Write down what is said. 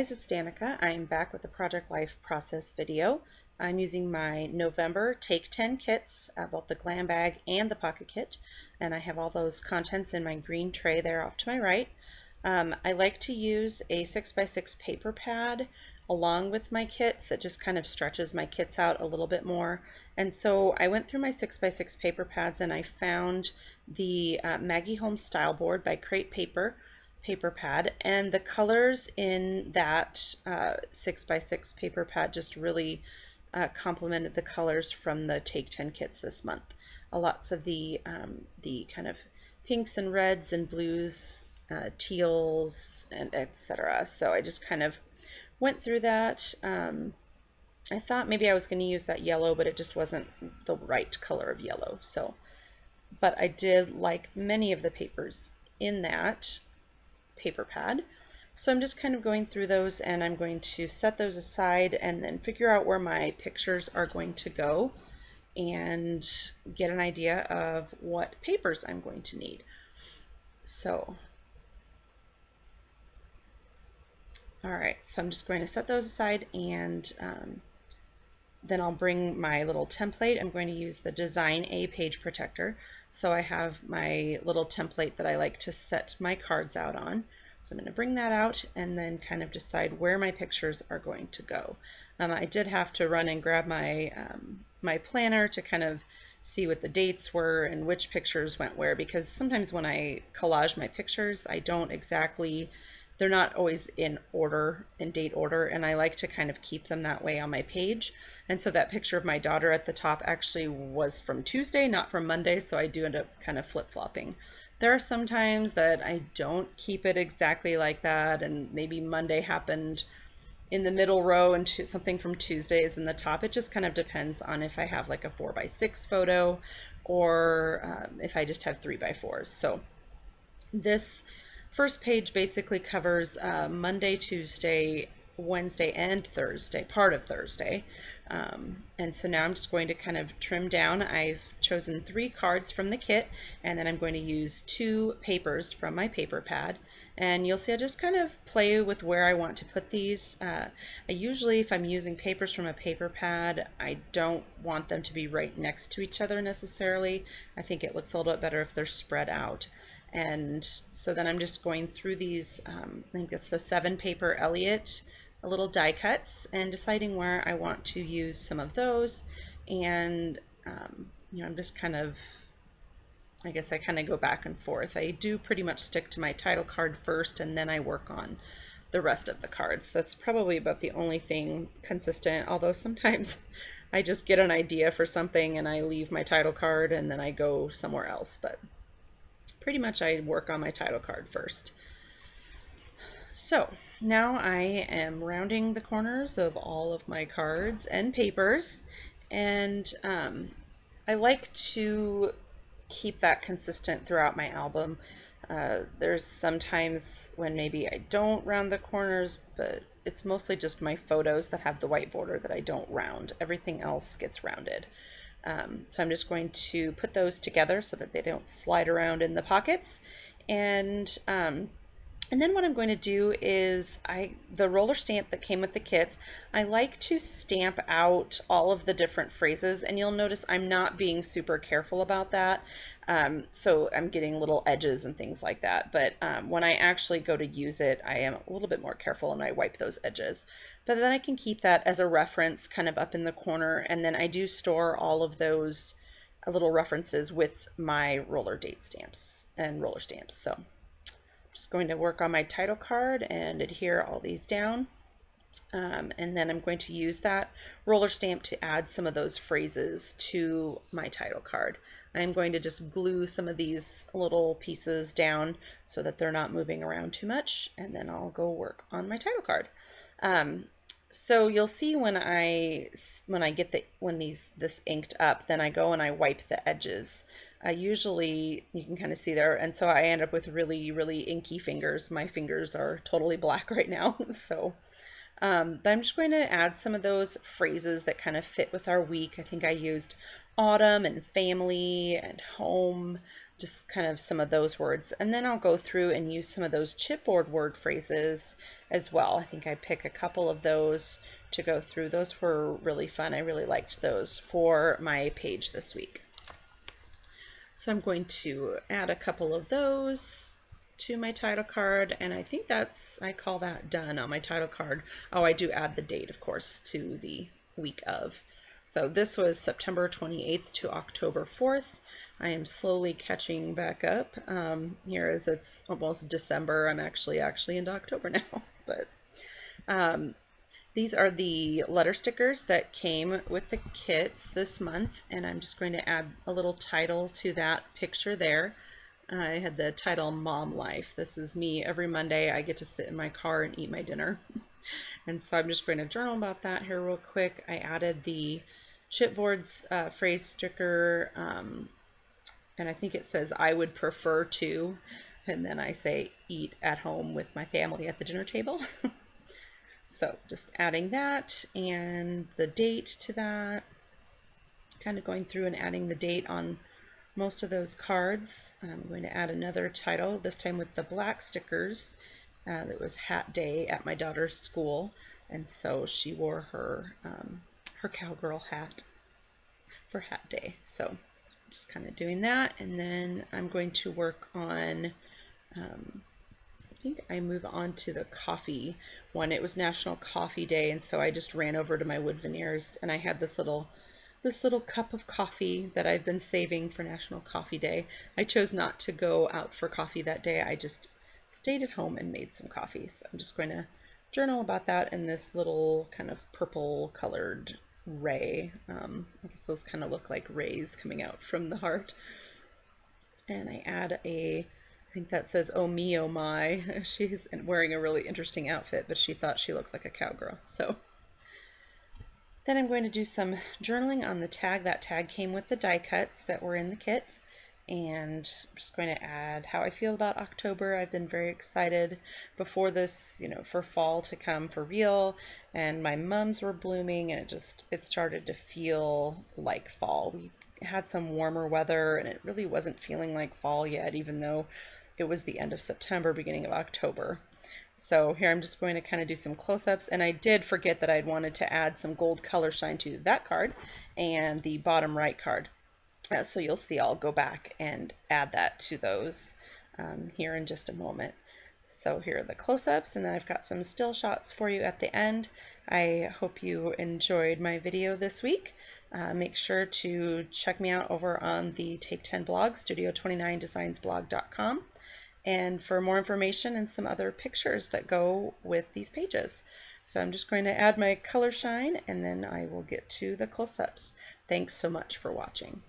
guys, it's Danica. I'm back with a Project Life process video. I'm using my November Take 10 kits, both the glam bag and the pocket kit, and I have all those contents in my green tray there off to my right. I like to use a 6x6 paper pad along with my kits. It just kind of stretches my kits out a little bit more. And so I went through my 6x6 paper pads and I found the Maggie Home Style Board by Crate Paper pad, and the colors in that 6x6 paper pad just really complemented the colors from the Take 10 kits this month. Lots of the kind of pinks and reds and blues, teals, and etc. So I just kind of went through that. I thought maybe I was going to use that yellow, but it just wasn't the right color of yellow. So, but I did like many of the papers in that paper pad. So I'm just kind of going through those, and I'm going to set those aside and then figure out where my pictures are going to go and get an idea of what papers I'm going to need. So, all right, so I'm just going to set those aside, and then I'll bring my little template. I'm going to use the Design A Page Protector. So I have my little template that I like to set my cards out on. So I'm going to bring that out and then kind of decide where my pictures are going to go. I did have to run and grab my my planner to kind of see what the dates were and which pictures went where, because sometimes when I collage my pictures, I don't exactly, they're not always in order, in date order, and I like to kind of keep them that way on my page. And so that picture of my daughter at the top actually was from Tuesday, not from Monday, so I do end up kind of flip-flopping. There are some times that I don't keep it exactly like that, and maybe Monday happened in the middle row and something from Tuesday is in the top. It just kind of depends on if I have like a 4x6 photo or if I just have 3x4s. So this first page basically covers Monday, Tuesday, Wednesday, and Thursday, part of Thursday. And so now I'm just going to kind of trim down. I've chosen 3 cards from the kit, and then I'm going to use 2 papers from my paper pad. And you'll see I just kind of play with where I want to put these. I usually, if I'm using papers from a paper pad, I don't want them to be right next to each other necessarily. I think it looks a little bit better if they're spread out. And so then I'm just going through these, I think it's the 7 paper Elliott little die cuts, and deciding where I want to use some of those. And you know, I'm just kind of, I guess I kind of go back and forth. I do pretty much stick to my title card first, and then I work on the rest of the cards. That's probably about the only thing consistent, although sometimes I just get an idea for something and I leave my title card and then I go somewhere else, but pretty much I work on my title card first. So now I am rounding the corners of all of my cards and papers, and I like to keep that consistent throughout my album. There's sometimes when maybe I don't round the corners, but it's mostly just my photos that have the white border that I don't round. Everything else gets rounded. So I'm just going to put those together so that they don't slide around in the pockets. And then what I'm going to do is the roller stamp that came with the kits, I like to stamp out all of the different phrases, and you'll notice I'm not being super careful about that. So I'm getting little edges and things like that. But when I actually go to use it, I am a little bit more careful and I wipe those edges. But then I can keep that as a reference kind of up in the corner, and then I do store all of those little references with my roller date stamps and roller stamps. So just going to work on my title card and adhere all these down. And then I'm going to use that roller stamp to add some of those phrases to my title card. I'm going to just glue some of these little pieces down so that they're not moving around too much, and then I'll go work on my title card. So you'll see when this inked up, then I go and I wipe the edges. Usually you can kind of see there, and so I end up with really, really inky fingers. My fingers are totally black right now, so But I'm just going to add some of those phrases that kind of fit with our week. I think I used autumn and family and home, just kind of some of those words. And then I'll go through and use some of those chipboard word phrases as well. I think I pick a couple of those to go through. Those were really fun. I really liked those for my page this week. So I'm going to add a couple of those to my title card, and I think I call that done on my title card. Oh, I do add the date, of course, to the week of. So this was September 28th to October 4th. I am slowly catching back up here as it's almost December. I'm actually into October now, but these are the letter stickers that came with the kits this month, and I'm just going to add a little title to that picture there. I had the title Mom Life. This is me every Monday. I get to sit in my car and eat my dinner. And so I'm just going to journal about that here real quick. I added the chipboards phrase sticker, and I think it says I would prefer to, and then I say eat at home with my family at the dinner table. So just adding that and the date to that, kind of going through and adding the date on most of those cards. I'm going to add another title, this time with the black stickers. It was Hat Day at my daughter's school, and so she wore her cowgirl hat for Hat Day. So just kind of doing that, and then I'm going to work on I think I move on to the coffee one. It was National Coffee Day, and so I just ran over to my wood veneers, and I had this little cup of coffee that I've been saving for National Coffee Day. I chose not to go out for coffee that day. I just stayed at home and made some coffee. So I'm just going to journal about that in this little kind of purple colored ray. I guess those kind of look like rays coming out from the heart. And I add I think that says, oh me, oh my. She's wearing a really interesting outfit, but she thought she looked like a cowgirl. So then I'm going to do some journaling on the tag. That tag came with the die cuts that were in the kits. And I'm just going to add how I feel about October. I've been very excited before this, for fall to come for real. And my mums were blooming, and it started to feel like fall. We had some warmer weather, and it really wasn't feeling like fall yet, even though it was the end of September, beginning of October. So here I'm just going to kind of do some close-ups, and I did forget that I'd wanted to add some gold color shine to that card and the bottom right card. So you'll see I'll go back and add that to those here in just a moment. So here are the close-ups, and then I've got some still shots for you at the end. I hope you enjoyed my video this week. Make sure to check me out over on the Take 10 blog, studio29designsblog.com, and for more information and some other pictures that go with these pages. So I'm just going to add my color shine, and then I will get to the close-ups. Thanks so much for watching.